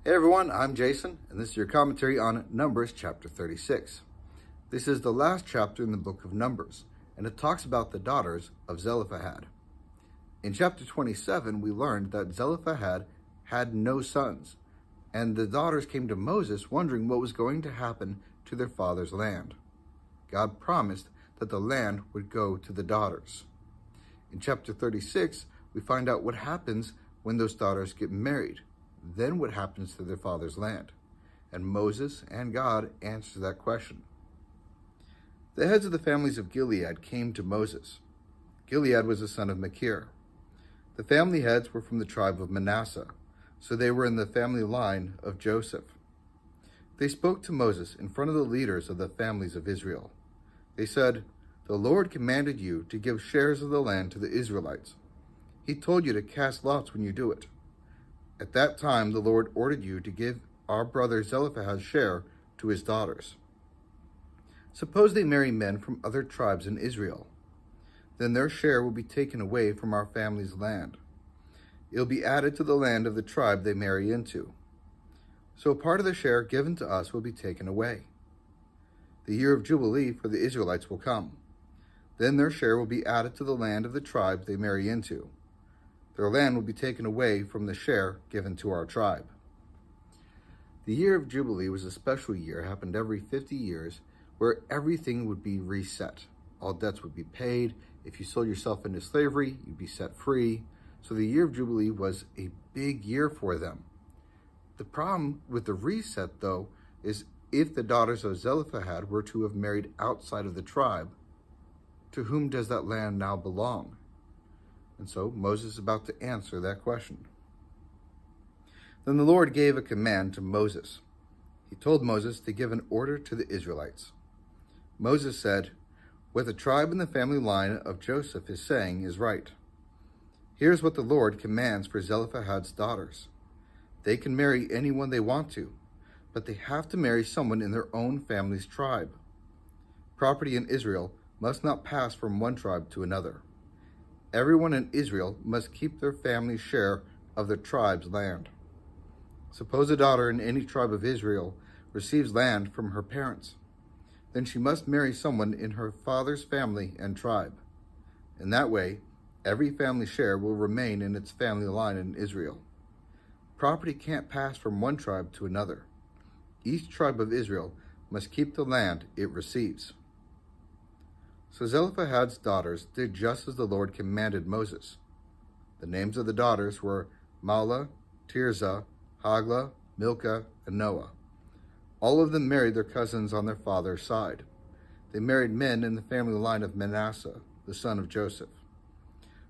Hey everyone, I'm Jason, and this is your commentary on Numbers chapter 36. This is the last chapter in the book of Numbers, and it talks about the daughters of Zelophehad. In chapter 27, we learned that Zelophehad had no sons, and the daughters came to Moses wondering what was going to happen to their father's land. God promised that the land would go to the daughters. In chapter 36, we find out what happens when those daughters get married. Then what happens to their father's land? And Moses and God answer that question. The heads of the families of Gilead came to Moses. Gilead was the son of Machir. The family heads were from the tribe of Manasseh, so they were in the family line of Joseph. They spoke to Moses in front of the leaders of the families of Israel. They said, "The Lord commanded you to give shares of the land to the Israelites. He told you to cast lots when you do it. At that time, the Lord ordered you to give our brother Zelophehad's share to his daughters. Suppose they marry men from other tribes in Israel. Then their share will be taken away from our family's land. It will be added to the land of the tribe they marry into. So a part of the share given to us will be taken away. The year of Jubilee for the Israelites will come. Then their share will be added to the land of the tribe they marry into. Their land will be taken away from the share given to our tribe." The year of Jubilee was a special year. It happened every 50 years where everything would be reset. All debts would be paid. If you sold yourself into slavery, you'd be set free. So the year of Jubilee was a big year for them. The problem with the reset, though, is if the daughters of Zelophehad were to have married outside of the tribe, to whom does that land now belong? And so Moses is about to answer that question. Then the Lord gave a command to Moses. He told Moses to give an order to the Israelites. Moses said, "What the tribe and the family line of Joseph is saying is right. Here's what the Lord commands for Zelophehad's daughters. They can marry anyone they want to, but they have to marry someone in their own family's tribe. Property in Israel must not pass from one tribe to another. Everyone in Israel must keep their family's share of the tribe's land. Suppose a daughter in any tribe of Israel receives land from her parents. Then she must marry someone in her father's family and tribe. In that way, every family share will remain in its family line in Israel. Property can't pass from one tribe to another. Each tribe of Israel must keep the land it receives." So Zelophehad's daughters did just as the Lord commanded Moses. The names of the daughters were Mahlah, Tirzah, Hoglah, Milcah, and Noah. All of them married their cousins on their father's side. They married men in the family line of Manasseh, the son of Joseph.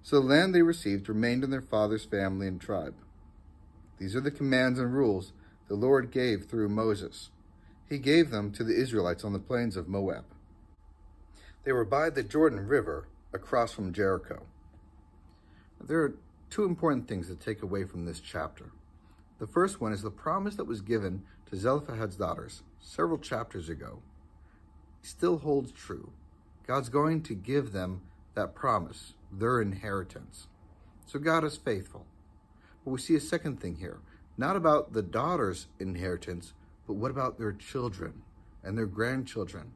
So the land they received remained in their father's family and tribe. These are the commands and rules the Lord gave through Moses. He gave them to the Israelites on the plains of Moab. They were by the Jordan River, across from Jericho. There are two important things to take away from this chapter. The first one is the promise that was given to Zelophehad's daughters several chapters ago still holds true. God's going to give them that promise, their inheritance. So God is faithful. But we see a second thing here, not about the daughters' inheritance, but what about their children and their grandchildren?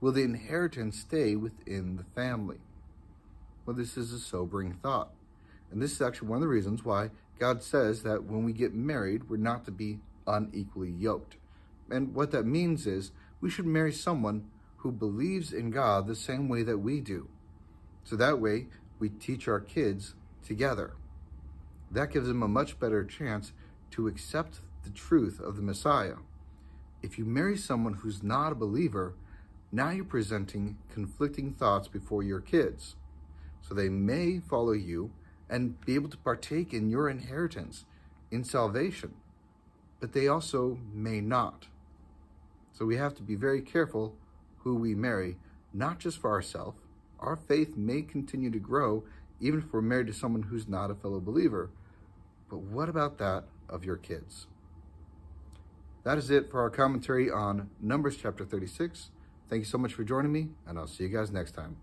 Will the inheritance stay within the family? Well, this is a sobering thought. And this is actually one of the reasons why God says that when we get married, we're not to be unequally yoked. And what that means is we should marry someone who believes in God the same way that we do. So that way we teach our kids together. That gives them a much better chance to accept the truth of the Messiah. If you marry someone who's not a believer, now you're presenting conflicting thoughts before your kids. So they may follow you and be able to partake in your inheritance in salvation, but they also may not. So we have to be very careful who we marry, not just for ourselves. Our faith may continue to grow even if we're married to someone who's not a fellow believer. But what about that of your kids? That is it for our commentary on Numbers chapter 36. Thank you so much for joining me, and I'll see you guys next time.